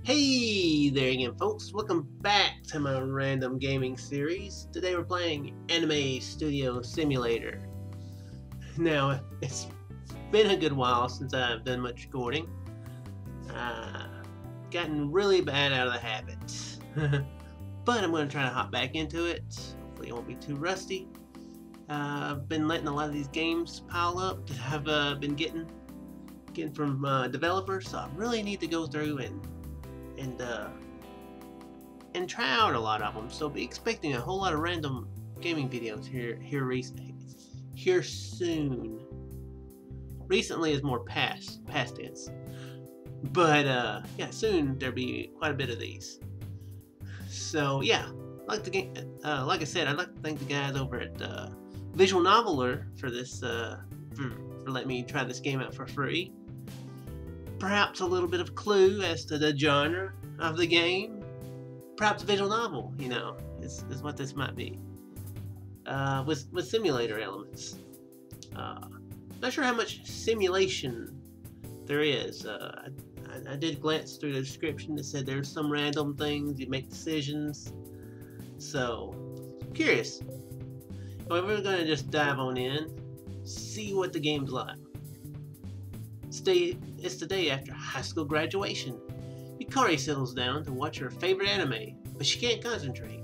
Hey there again, folks. Welcome back to my random gaming series. Today we're playing Anime Studio Simulator. Now, it's been a good while since I've done much recording. Gotten really bad out of the habit. But I'm going to try to hop back into it. Hopefully it won't be too rusty. I've been letting a lot of these games pile up that I've been getting from developers, so I really need to go through and try out a lot of them. So be expecting a whole lot of random gaming videos here soon. Recently is more past tense, but yeah, soon there'll be quite a bit of these. So yeah, like I said, I'd like to thank the guys over at Visual Noveler for this for letting me try this game out for free. Perhaps a little bit of clue as to the genre of the game. Perhaps a visual novel, you know, is what this might be. With simulator elements. Not sure how much simulation there is. I did glance through the description that said there's some random things, you make decisions. So, curious. But we're going to just dive on in, see what the game's like. It's the day after high school graduation. Yukari settles down to watch her favorite anime, but she can't concentrate.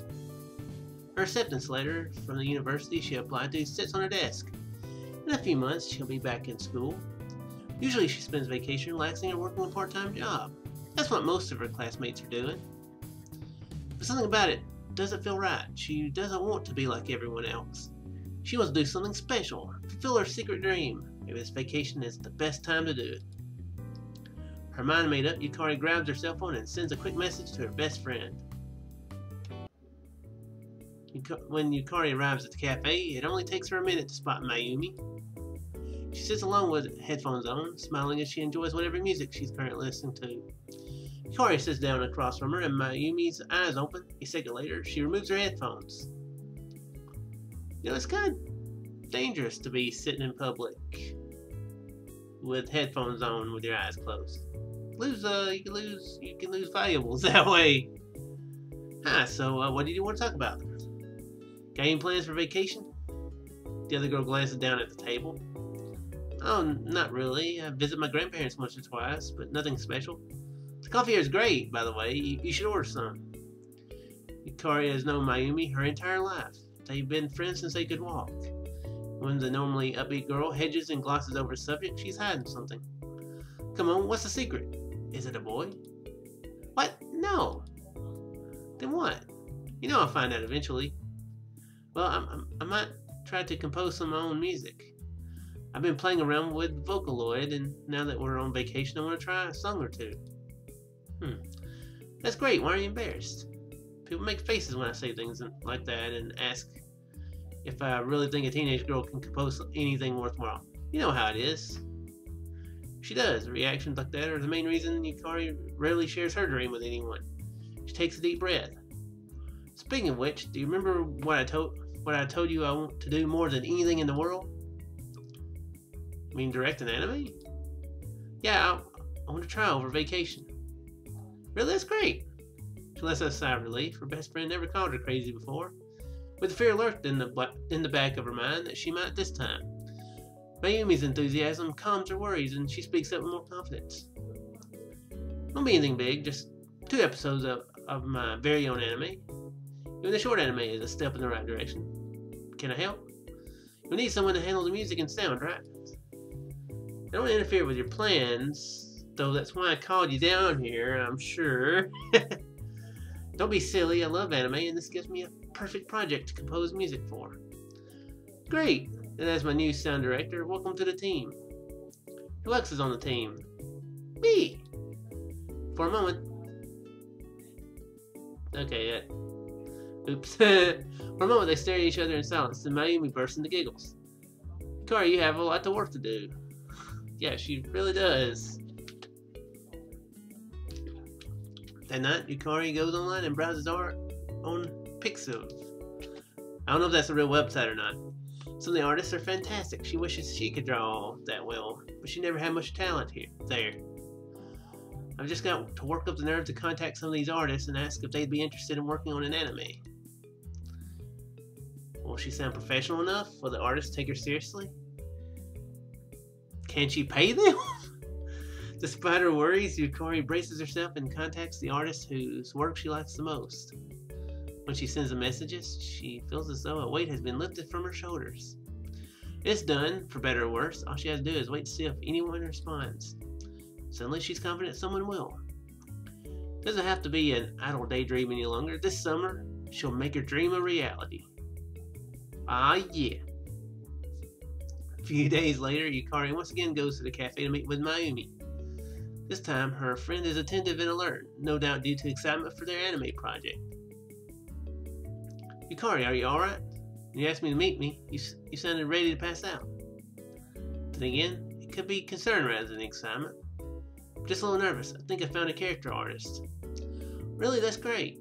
Her acceptance letter from the university she applied to sits on her desk. In a few months, she'll be back in school. Usually she spends vacation relaxing or working a part-time job. That's what most of her classmates are doing. But something about it doesn't feel right. She doesn't want to be like everyone else. She wants to do something special, fulfill her secret dream. Maybe this vacation is the best time to do it. Her mind made up, Yukari grabs her cell phone and sends a quick message to her best friend. When Yukari arrives at the cafe, it only takes her a minute to spot Mayumi. She sits alone with headphones on, smiling as she enjoys whatever music she's currently listening to. Yukari sits down across from her and Mayumi's eyes open. A second later, she removes her headphones. You know, it's kind of dangerous to be sitting in public with headphones on with your eyes closed. You can lose valuables that way. So what did you want to talk about? Got any plans for vacation? The other girl glances down at the table. Oh, not really. I visit my grandparents once or twice, but nothing special. The coffee here is great, by the way. You should order some. Yukari has known Mayumi her entire life. They've been friends since they could walk. When the normally upbeat girl hedges and glosses over the subject, she's hiding something. Come on, what's the secret? Is it a boy? What? No. Then what? You know I'll find out eventually. Well, I might try to compose some of my own music. I've been playing around with Vocaloid, and now that we're on vacation, I want to try a song or two. That's great. Why are you embarrassed? People make faces when I say things like that and ask if I really think a teenage girl can compose anything worthwhile. You know how it is. She does. Reactions like that are the main reason Yukari rarely shares her dream with anyone. She takes a deep breath. Speaking of which, do you remember what I told you I want to do more than anything in the world? You mean direct an anime? Yeah, I want to try over vacation. Really? That's great. She lets out a sigh of relief. Her best friend never called her crazy before. With the fear lurked in the back of her mind that she might this time. Mayumi's enthusiasm calms her worries, and she speaks up with more confidence. Won't be anything big, just 2 episodes of my very own anime. Even the short anime is a step in the right direction. Can I help? You'll need someone to handle the music and sound, right? I don't want to interfere with your plans, though that's why I called you down here, I'm sure. Don't be silly, I love anime, and this gives me a perfect project to compose music for. Great! And as my new sound director, welcome to the team. Who else is on the team? Me! For a moment. Okay, oops. For a moment they stare at each other in silence, and Mayumi bursts into giggles. Yukari, you have a lot of work to do. Yeah, she really does. That night, Yukari goes online and browses art on Pixiv. I don't know if that's a real website or not. Some of the artists are fantastic. She wishes she could draw that well, but she never had much talent there. I've just got to work up the nerve to contact some of these artists and ask if they'd be interested in working on an anime. Will she sound professional enough? Will the artists take her seriously? Can she pay them? Despite her worries, Yukari braces herself and contacts the artist whose work she likes the most. When she sends the messages, she feels as though a weight has been lifted from her shoulders. It's done, for better or worse. All she has to do is wait to see if anyone responds. Suddenly, she's confident someone will. Doesn't have to be an idle daydream any longer. This summer, she'll make her dream a reality. Ah, yeah. A few days later, Yukari once again goes to the cafe to meet with Mayumi. This time, her friend is attentive and alert, no doubt due to excitement for their anime project. Yukari, are you alright? You asked me to meet me. You sounded ready to pass out. Then again, it could be concern rather than excitement. I'm just a little nervous. I think I found a character artist. Really? That's great.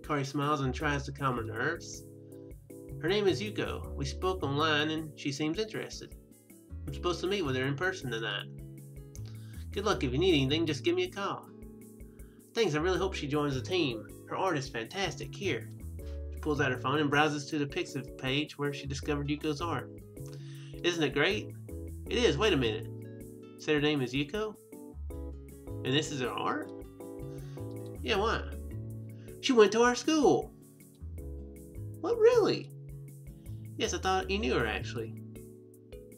Yukari smiles and tries to calm her nerves. Her name is Yuko. We spoke online and she seems interested. I'm supposed to meet with her in person tonight. Good luck. If you need anything, just give me a call. Thanks. I really hope she joins the team. Her art is fantastic. Here. She pulls out her phone and browses to the Pixiv page where she discovered Yuko's art. Isn't it great? It is. Wait a minute. Said her name is Yuko? And this is her art? Yeah, why? She went to our school. What, really? Yes, I thought you knew her, actually.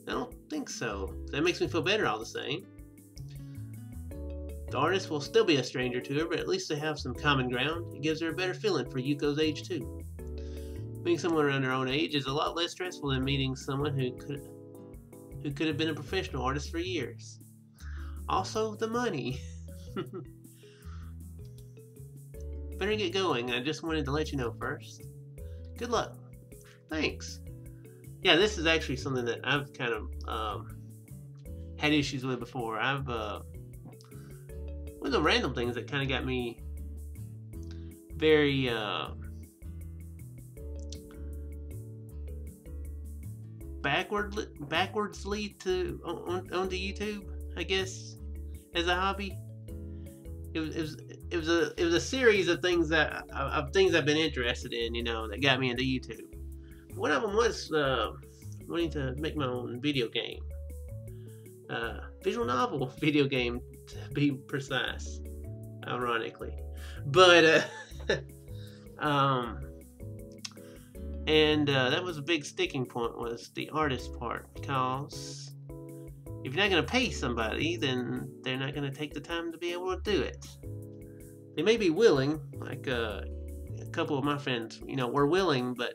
I don't think so. That makes me feel better all the same. The artist will still be a stranger to her, but at least they have some common ground. It gives her a better feeling for Yuko's age, too. Meeting someone around her own age is a lot less stressful than meeting someone who could have been a professional artist for years. Also, the money. Better get going. I just wanted to let you know first. Good luck. Thanks. Yeah, this is actually something that I've kind of had issues with before. One of the random things that kind of got me very backwardsly onto YouTube, I guess, as a hobby. It was a series of things that I've been interested in, that got me into YouTube. One of them was wanting to make my own video game, visual novel video game, to be precise, ironically. But that was a big sticking point, was the artist part, because if you're not going to pay somebody, then they're not going to take the time to be able to do it. They may be willing, like a couple of my friends, were willing, but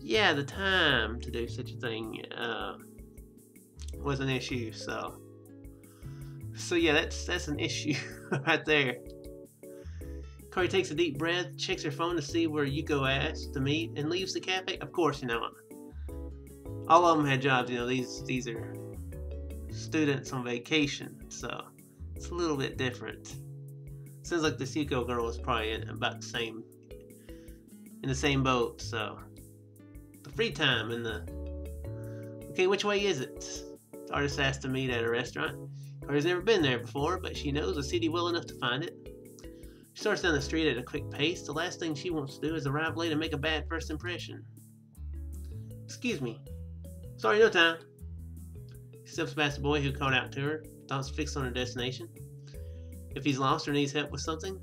yeah, the time to do such a thing was an issue. So yeah, that's an issue right there. Yukari takes a deep breath, checks her phone to see where Yuko asked to meet, and leaves the cafe. Of course, all of them had jobs. These are students on vacation, so it's a little bit different. Sounds like this Yuko girl is probably in the same boat. So the free time and okay, which way is it? The artist asked to meet at a restaurant. Yukari's never been there before, but she knows the city well enough to find it. She starts down the street at a quick pace. The last thing she wants to do is arrive late and make a bad first impression. Excuse me. Sorry, no time. She steps past the boy who called out to her, thoughts fixed on her destination. If he's lost or needs help with something,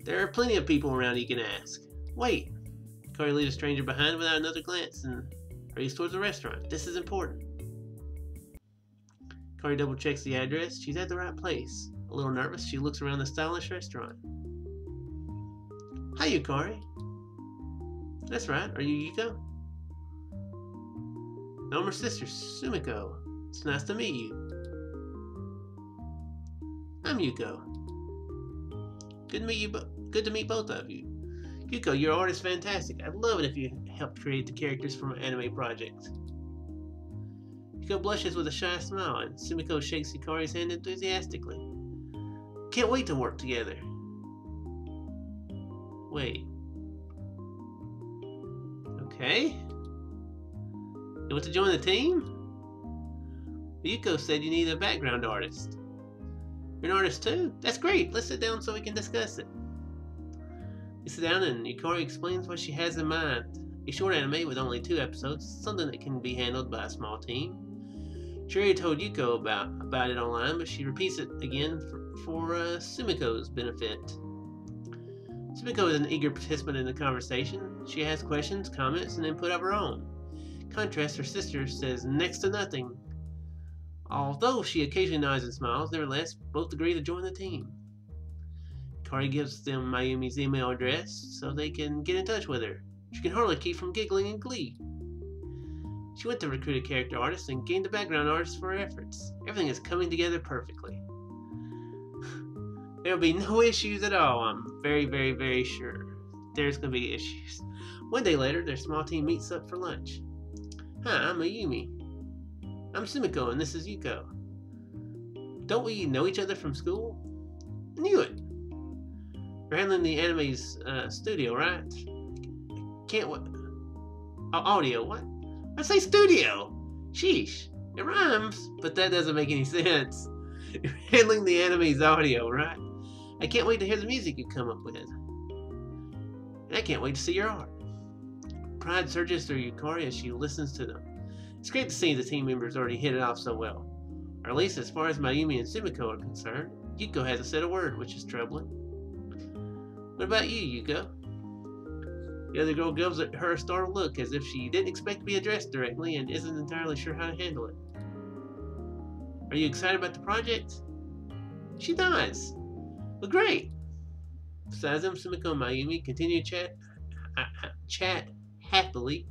there are plenty of people around you can ask. Wait. Yukari leaves a stranger behind without another glance and hurries towards the restaurant. This is important. Yukari double checks the address. She's at the right place. A little nervous, she looks around the stylish restaurant. Hi, Yukari. That's right. Are you Yuko? I'm her sister, Sumiko. It's nice to meet you. I'm Yuko. Good to meet both of you. Yuko, your art is fantastic. I'd love it if you helped create the characters for my anime project. Yuko blushes with a shy smile, and Sumiko shakes Yukari's hand enthusiastically. Can't wait to work together. Wait. Okay. You want to join the team? Yuko said you need a background artist. You're an artist too? That's great. Let's sit down so we can discuss it. We sit down and Yukari explains what she has in mind. A short anime with only 2 episodes, something that can be handled by a small team. She already told Yuko about it online, but she repeats it again for Sumiko's benefit. Sumiko is an eager participant in the conversation. She has questions, comments, and input of her own. In contrast, her sister says next to nothing. Although she occasionally nods and smiles, nevertheless, both agree to join the team. Yukari gives them Mayumi's email address so they can get in touch with her. She can hardly keep from giggling in glee. She went to recruit a character artist and gained a background artist for her efforts. Everything is coming together perfectly. There will be no issues at all, I'm very, very, very sure. There's going to be issues. One day later, their small team meets up for lunch. Hi, I'm Mayumi. I'm Sumiko, and this is Yuko. Don't we know each other from school? I knew it. You're handling the anime's studio, right? Can't what? Audio, what? I say studio! Sheesh. It rhymes, but that doesn't make any sense. You're handling the anime's audio, right? I can't wait to hear the music you come up with. And I can't wait to see your art. Pride surges through Yukari as she listens to them. It's great to see the team members already hit it off so well. Or at least as far as Mayumi and Sumiko are concerned, Yuko hasn't said a word, which is troubling. What about you, Yuko? The other girl gives her a startled look as if she didn't expect to be addressed directly and isn't entirely sure how to handle it. Are you excited about the project? She nods. Well, great. Besides them, Sumiko and Mayumi continue to chat happily.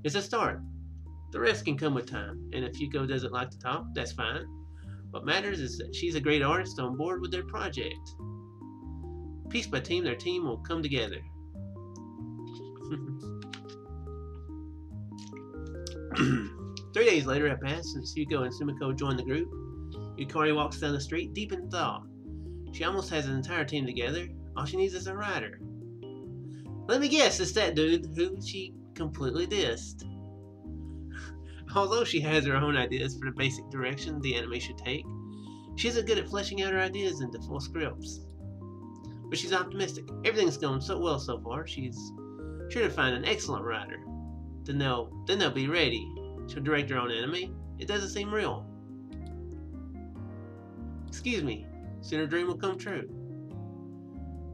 It's a start. The rest can come with time, and if Yuko doesn't like to talk, that's fine. What matters is that she's a great artist on board with their project. Piece by team, their team will come together. 3 days later have passed since Yuko and Sumiko joined the group. Yukari walks down the street deep in thought. She almost has an entire team together. All she needs is a writer. Let me guess, it's that dude who she completely dissed. Although she has her own ideas for the basic direction the anime should take, she isn't good at fleshing out her ideas into full scripts. But she's optimistic. Everything's going so well so far, she's sure to find an excellent writer. Then they'll be ready. She'll direct her own anime. It doesn't seem real. Excuse me, soon her dream will come true.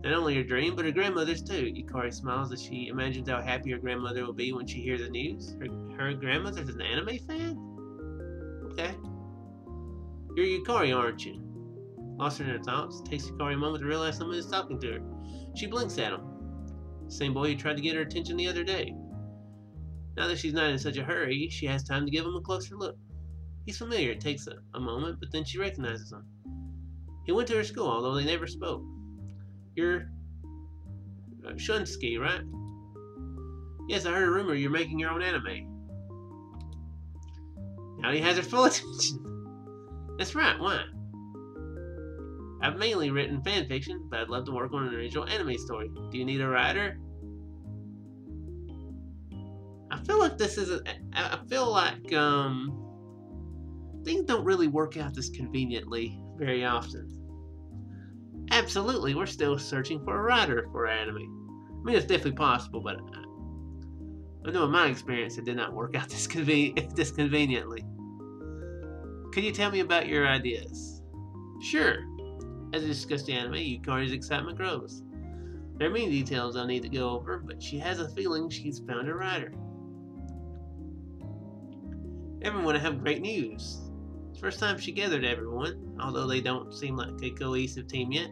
Not only her dream, but her grandmother's too. Yukari smiles as she imagines how happy her grandmother will be when she hears the news. Her grandmother's an anime fan? Okay. You're Yukari, aren't you? Lost her in her thoughts. Takes Yukari a moment to realize someone is talking to her. She blinks at him. Same boy who tried to get her attention the other day. Now that she's not in such a hurry, she has time to give him a closer look. He's familiar. It takes a moment, but then she recognizes him. He went to her school, although they never spoke. You're Shunsuke, right? Yes, I heard a rumor you're making your own anime. Now he has her full attention. That's right, why? I've mainly written fan fiction, but I'd love to work on an original anime story. Do you need a writer? I feel like things don't really work out this conveniently very often. Absolutely, we're still searching for a writer for our anime. I mean, it's definitely possible, but I know in my experience it did not work out this conveniently. Could you tell me about your ideas? Sure. As we discuss the anime, Yukari's excitement grows. There are many details I'll need to go over, but she has a feeling she's found a writer. Everyone will have great news. It's the first time she gathered everyone, although they don't seem like a cohesive team yet.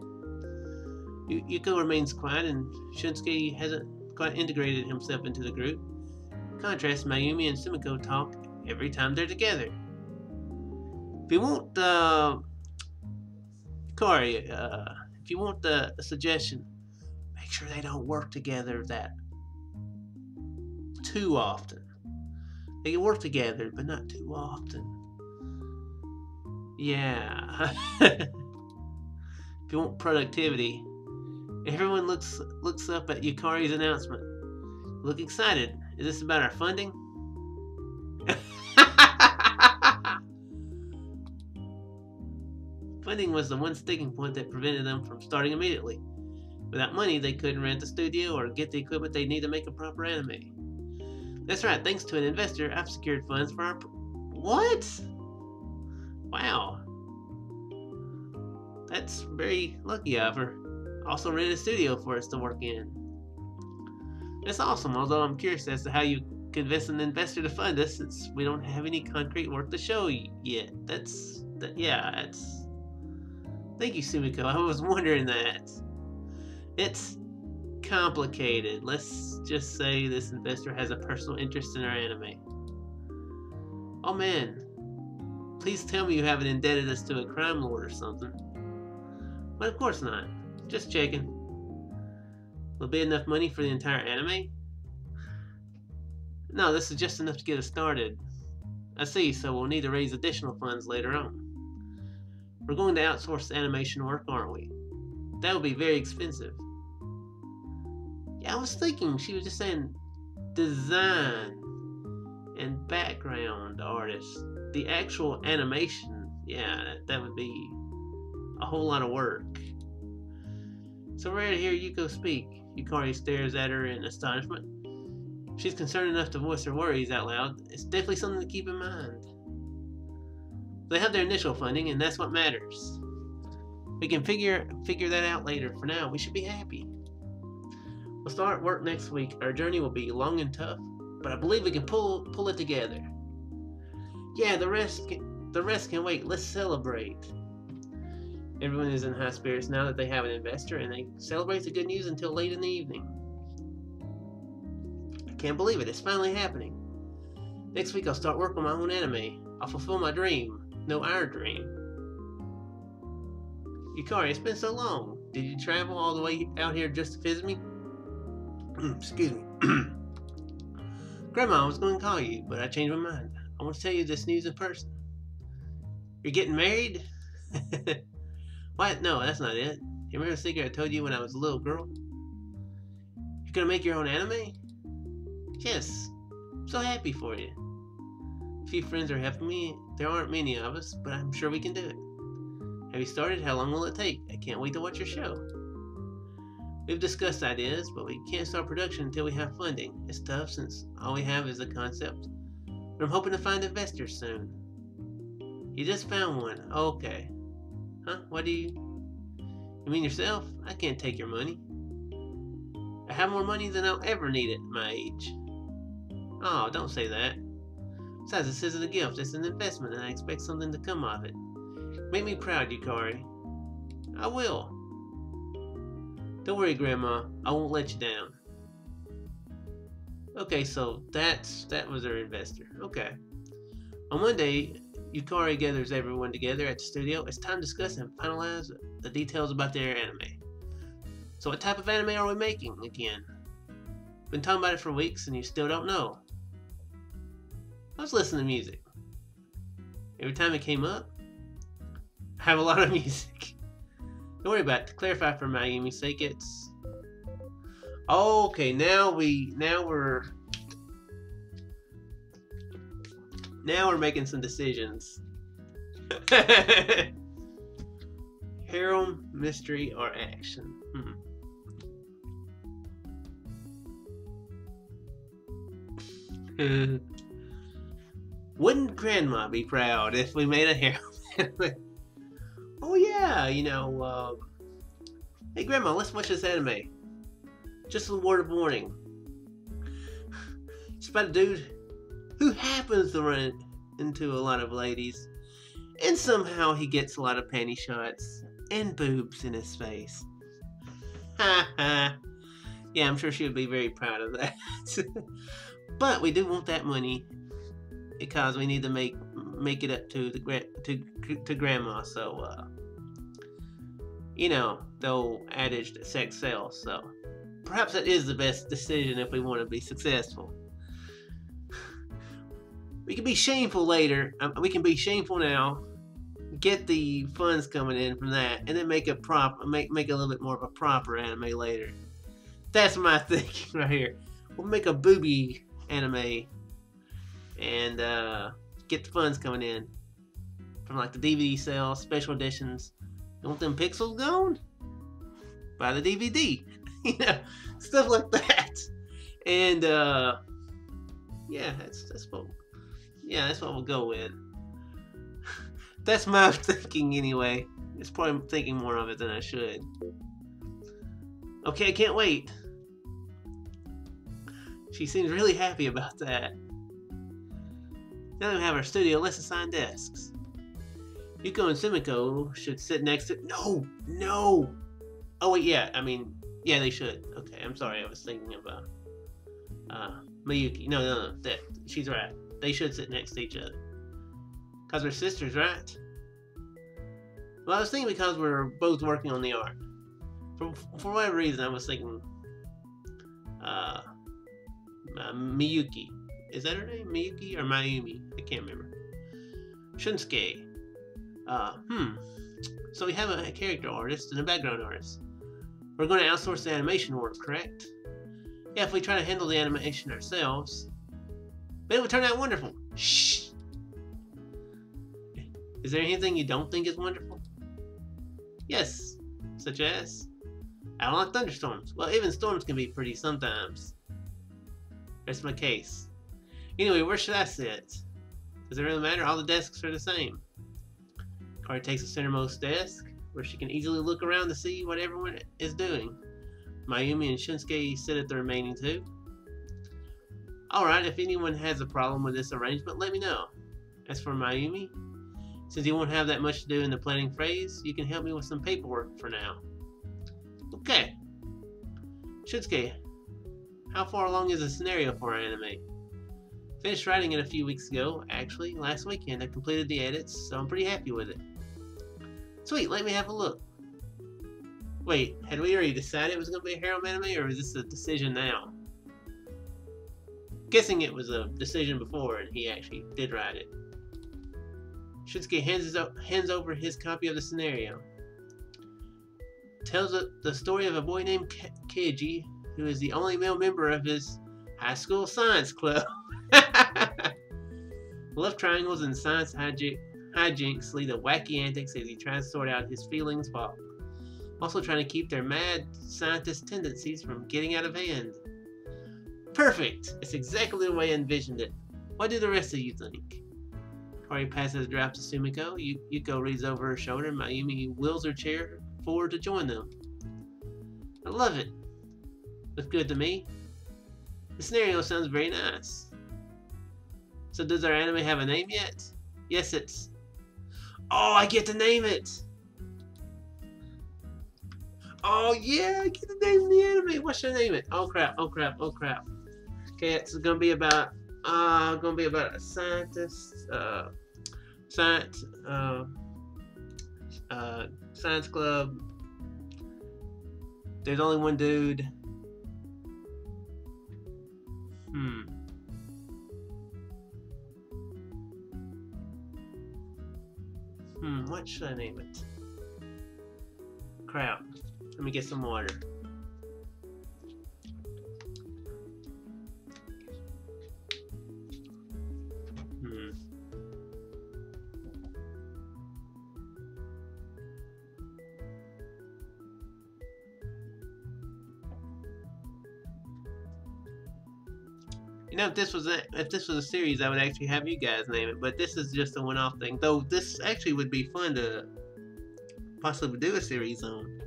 Yuko remains quiet, and Shunsuke hasn't quite integrated himself into the group. In contrast, Mayumi and Sumiko talk every time they're together. If you want Yukari, if you want a suggestion, make sure they don't work together that too often. They can work together, but not too often. Yeah. If you want productivity, everyone looks up at Yukari's announcement. Look excited. Is this about our funding? Funding was the one sticking point that prevented them from starting immediately. Without money, they couldn't rent the studio or get the equipment they need to make a proper anime. That's right, thanks to an investor, I've secured funds for our... What? Wow. That's very lucky of her. Also rented a studio for us to work in. That's awesome, although I'm curious as to how you convince an investor to fund us since we don't have any concrete work to show yet. That's... Thank you, Sumiko. I was wondering that. It's complicated. Let's just say this investor has a personal interest in our anime. Oh man. Please tell me you haven't indebted us to a crime lord or something. But of course not. Just checking. Will be enough money for the entire anime? No, this is just enough to get us started. I see, so we'll need to raise additional funds later on. We're going to outsource the animation work, aren't we? That would be very expensive. Yeah, I was thinking, she was just saying design and background artists. The actual animation, yeah, that would be a whole lot of work. So right here, Yuko speak. Yukari stares at her in astonishment. She's concerned enough to voice her worries out loud. It's definitely something to keep in mind. They have their initial funding, and that's what matters. We can figure that out later. For now, we should be happy. We'll start work next week. Our journey will be long and tough, but I believe we can pull it together. Yeah, the rest can wait. Let's celebrate. Everyone is in high spirits now that they have an investor, and they celebrate the good news until late in the evening. I can't believe it. It's finally happening. Next week, I'll start work on my own anime. I'll fulfill my dream. No, our dream. Yukari, it's been so long. Did you travel all the way out here just to visit me? Excuse me. Grandma, I was going to call you, but I changed my mind. I want to tell you this news in person. You're getting married? What? No, that's not it. You remember the secret I told you when I was a little girl? You're going to make your own anime? Yes. I'm so happy for you. A few friends are helping me. There aren't many of us, but I'm sure we can do it. Have you started? How long will it take? I can't wait to watch your show. We've discussed ideas, but we can't start production until we have funding. It's tough since all we have is a concept. But I'm hoping to find investors soon. You just found one. Okay. Huh? What do you... You mean yourself? I can't take your money. I have more money than I'll ever need at my age. Oh, don't say that. Besides, this isn't a gift, it's an investment, and I expect something to come of it. Make me proud, Yukari. I will. Don't worry, Grandma. I won't let you down. Okay, so that was our investor. Okay. On Monday, Yukari gathers everyone together at the studio. It's time to discuss and finalize the details about their anime. So what type of anime are we making again? Been talking about it for weeks and you still don't know. Let's listen to music. Every time it came up, I have a lot of music. Don't worry about it. To clarify for Mayumi's sake, it's... Okay, now we're making some decisions. Harem, mystery, or action? Wouldn't Grandma be proud if we made a harem? Oh yeah, you know, hey Grandma, let's watch this anime. Just a word of warning. It's about a dude who happens to run into a lot of ladies, and somehow he gets a lot of panty shots and boobs in his face. Ha ha. Yeah, I'm sure she would be very proud of that. But we do want that money because we need to make it up to the Grandma. So you know, the old adage that sex sells. So perhaps that is the best decision if we want to be successful. We can be shameful later. We can be shameful now. Get the funds coming in from that, and then make a little bit more of a proper anime later. That's my thinking right here. We'll make a booby anime, and get the funds coming in from like the DVD sales, special editions, You want them pixels gone? Buy the DVD. You know, stuff like that. And yeah, that's what we'll go with. That's my thinking anyway. It's probably thinking more of it than I should. Okay, I can't wait. She seems really happy about that. Now that we have our studio, let's assign desks. Yuko and Sumiko should sit next to... No! Oh, wait, yeah, I mean, yeah, they should. Okay, I'm sorry, I was thinking about Miyuki. No, she's right. They should sit next to each other. Because we're sisters, right? Well, I was thinking because we're both working on the art. For whatever reason, I was thinking Miyuki. Is that her name? Miyuki or Mayumi? I can't remember. Shunsuke. So we have a character artist and a background artist. We're going to outsource the animation work, correct? Yeah, if we try to handle the animation ourselves, but it would turn out wonderful. Shh! Is there anything you don't think is wonderful? Yes, such as... I don't like thunderstorms. Well, even storms can be pretty sometimes. That's my case. Anyway, where should I sit? Does it really matter? All the desks are the same. Yukari takes the centermost desk, where she can easily look around to see what everyone is doing. Mayumi and Shunsuke sit at the remaining two. Alright, if anyone has a problem with this arrangement, let me know. As for Mayumi, since you won't have that much to do in the planning phase, you can help me with some paperwork for now. Okay. Shunsuke, how far along is the scenario for our anime? Finished writing it a few weeks ago. Actually, last weekend I completed the edits, so I'm pretty happy with it. Sweet, let me have a look. Wait, had we already decided it was going to be a harem anime, or is this a decision now? Guessing it was a decision before, and he actually did write it. Shunsuke hands over his copy of the scenario. Tells the story of a boy named Keiji, who is the only male member of his high school science club. Love triangles and science hijinks lead to wacky antics as he tries to sort out his feelings while also trying to keep their mad scientist tendencies from getting out of hand. Perfect! It's exactly the way I envisioned it. What do the rest of you think? Yukari passes the draft to Sumiko. Yuko reads over her shoulder. Mayumi wheels her chair forward to join them. I love it. Looks good to me. The scenario sounds very nice. So does our anime have a name yet? Yes, it's... Oh, I get to name it! Oh yeah, I get to name the anime. What should I name it? Oh crap, oh crap, oh crap. Okay, it's gonna be about a scientist, science club. There's only one dude. What should I name it? Crap. Let me get some water. You know, if this was a series, I would actually have you guys name it. But this is just a one-off thing. Though this actually would be fun to possibly do a series on.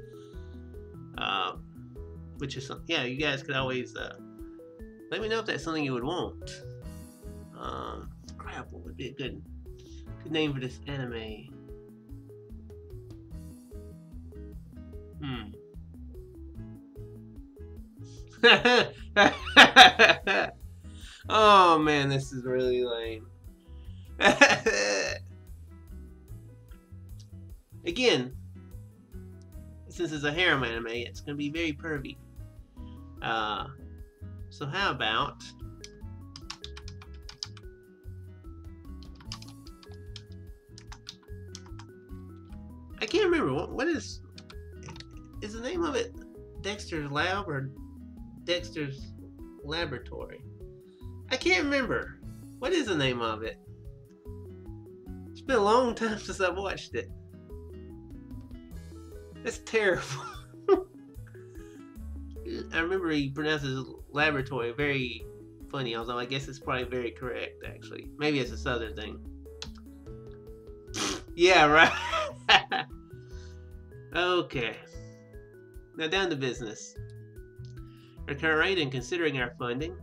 Which is something, yeah, you guys could always let me know if that's something you would want. Crap, what would be a good name for this anime? Oh man, this is really lame. Again, since it's a harem anime, it's gonna be very pervy. So how about I can't remember what is the name of it? Dexter's Lab or Dexter's Laboratory? I can't remember. What is the name of it? It's been a long time since I've watched it. That's terrible. I remember he pronounces laboratory very funny, although I guess it's probably very correct, actually. Maybe it's a southern thing. Yeah, right. Okay. Now down to business. Our current rate, and considering our funding,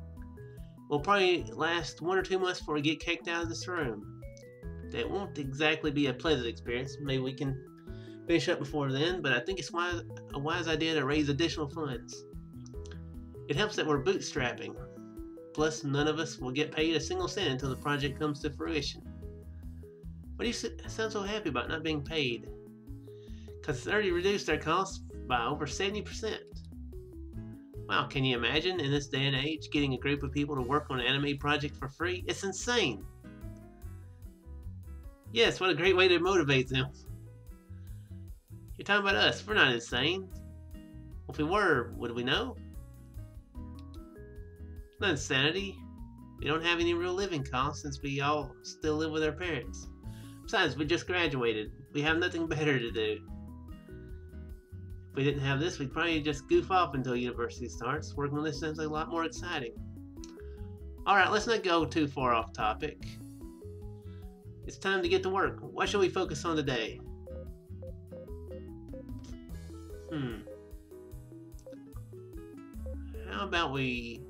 will probably last 1 or 2 months before we get kicked out of this room. That won't exactly be a pleasant experience. Maybe we can finish up before then, but I think it's a wise idea to raise additional funds. It helps that we're bootstrapping. Plus, none of us will get paid a single cent until the project comes to fruition. Why do you sound so happy about not being paid? Because it's already reduced our costs by over 70%. Wow, can you imagine in this day and age getting a group of people to work on an anime project for free? It's insane. Yes, what a great way to motivate them. You're talking about us. We're not insane. Well, if we were, would we know? It's not insanity. We don't have any real living costs since we all still live with our parents. Besides, we just graduated. We have nothing better to do. If we didn't have this, we'd probably just goof off until university starts. Working on this sounds like a lot more exciting. Alright, let's not go too far off topic. It's time to get to work. What shall we focus on today? How about we...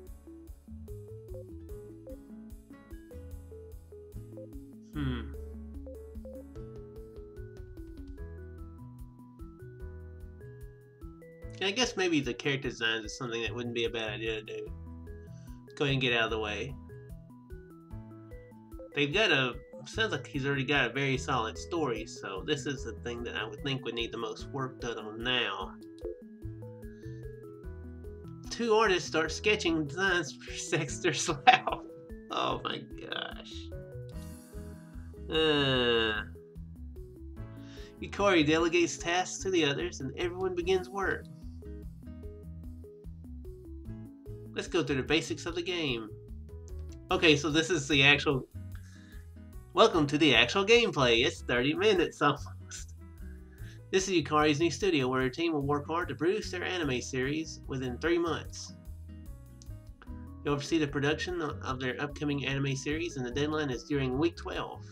I guess maybe the character designs is something that wouldn't be a bad idea to do. Go ahead and get out of the way. They've got sounds like he's already got a very solid story, so this is the thing that I would think would need the most work done on now. 2 artists start sketching designs for Sexter Slough. Oh my gosh. Yukari delegates tasks to the others and everyone begins work. Let's go through the basics of the game. Okay, so this is the actual... Welcome to the actual gameplay. It's 30 minutes almost. This is Yukari's new studio where her team will work hard to produce their anime series within 3 months. You'll oversee the production of their upcoming anime series, and the deadline is during week 12.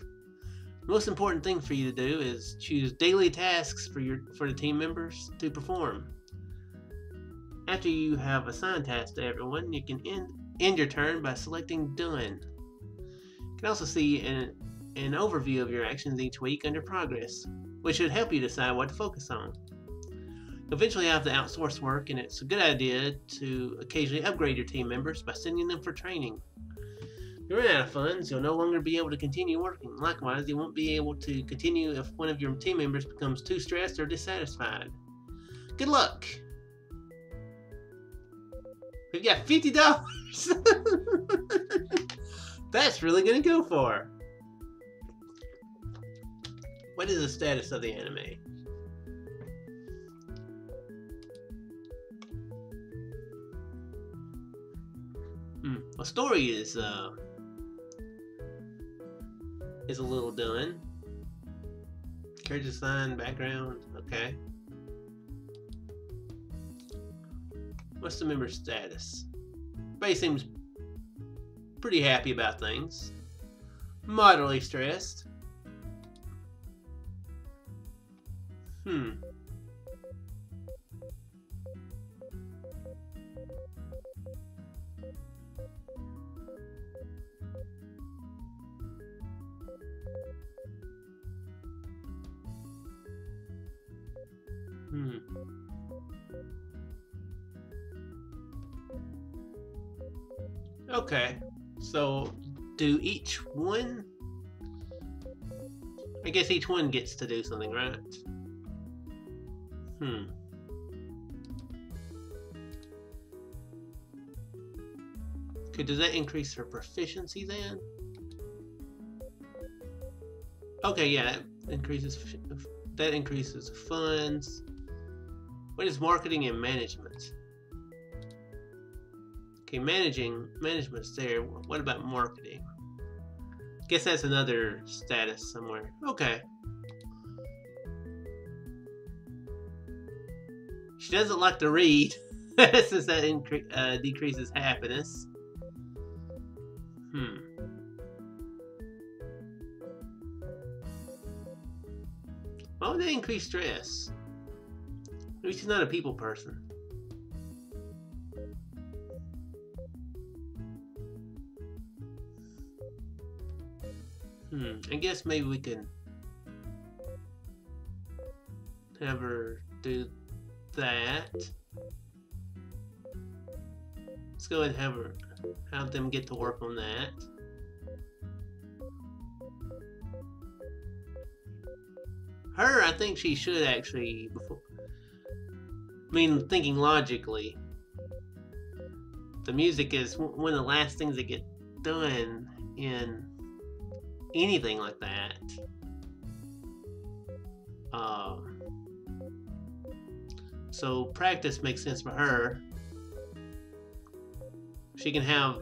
The most important thing for you to do is choose daily tasks for the team members to perform. After you have assigned tasks to everyone, you can end your turn by selecting Done. You can also see an overview of your actions each week under Progress, which should help you decide what to focus on. You'll eventually have to outsource work, and it's a good idea to occasionally upgrade your team members by sending them for training. If you run out of funds, you'll no longer be able to continue working. Likewise, you won't be able to continue if one of your team members becomes too stressed or dissatisfied. Good luck! We've got $50! That's really gonna go far. What is the status of the anime? The story is a little done. Character design, background, okay. What's the member status? Everybody seems pretty happy about things. Moderately stressed. Okay, so do each one? I guess each one gets to do something, right? Okay, does that increase her proficiency then? Okay, yeah, that increases funds. What is marketing and management? Okay, management's there. What about marketing? Guess that's another status somewhere. Okay. She doesn't like to read, since that decreases happiness. Why would that increase stress? Maybe she's not a people person. I guess maybe we can have her do that. Let's go ahead and have them get to work on that. Her, I think she should actually, thinking logically, the music is one of the last things that get done in anything like that. So practice makes sense for her. She can have,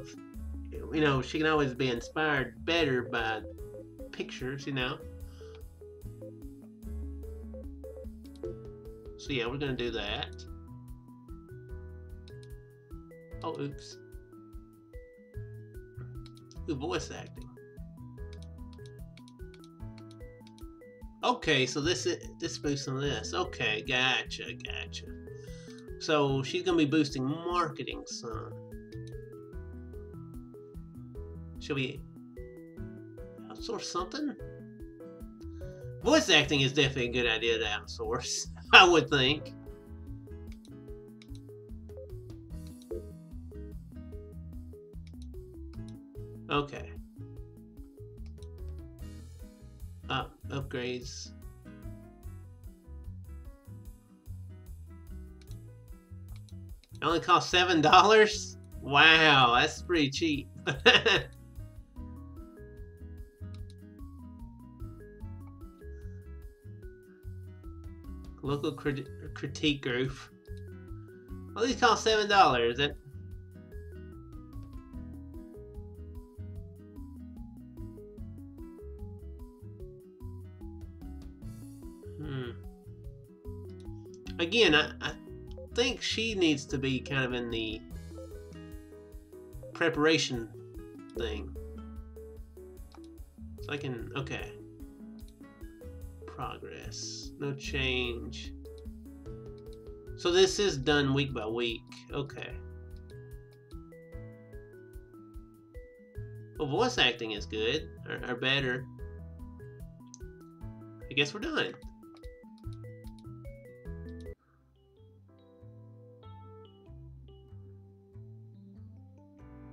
she can always be inspired better by pictures, So yeah, we're gonna do that. Oh, oops. Ooh, voice acting. Okay, so this boosts some of this. Okay, gotcha. So she's gonna be boosting marketing some. Should we outsource something? Voice acting is definitely a good idea to outsource, I would think. Okay. Upgrades. It only costs $7? Wow, that's pretty cheap. Local critique group. Well, these cost $7. That Again, I think she needs to be kind of in the preparation thing. So I can, okay. Progress, no change. So this is done week by week. Okay. Well, voice acting is good, or better. I guess we're done.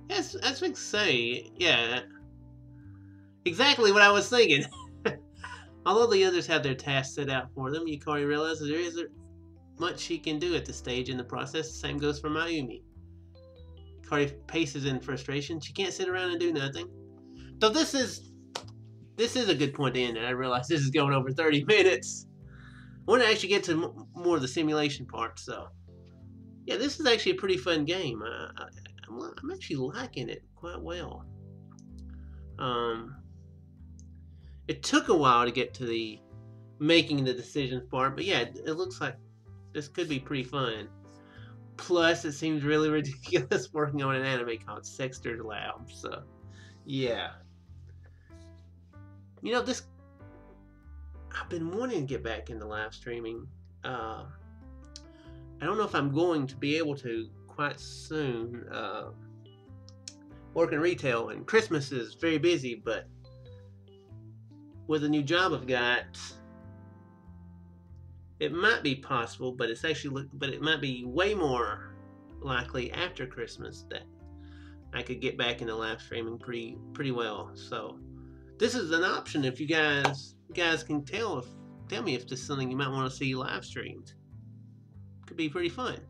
Yes, as we say, yeah. Exactly what I was thinking. Although the others have their tasks set out for them, Yukari realizes there isn't much she can do at this stage in the process. The same goes for Mayumi. Yukari paces in frustration. She can't sit around and do nothing. So this is a good point to end it. I realize this is going over 30 minutes. I want to actually get to more of the simulation part. So, yeah, this is actually a pretty fun game. I'm actually liking it quite well. It took a while to get to the making the decisions part, but yeah, it looks like this could be pretty fun. Plus, it seems really ridiculous working on an anime called Sexter's Lab, so yeah. I've been wanting to get back into live streaming. I don't know if I'm going to be able to quite soon. Work in retail, and Christmas is very busy, but with the new job I've got, it might be possible, but it might be way more likely after Christmas that I could get back into live streaming pretty well. So this is an option if you guys can tell me if this is something you might want to see live streamed. Could be pretty fun.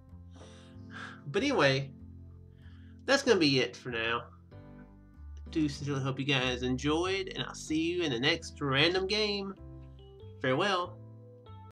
But anyway, that's gonna be it for now. I do sincerely hope you guys enjoyed, and I'll see you in the next random game. Farewell.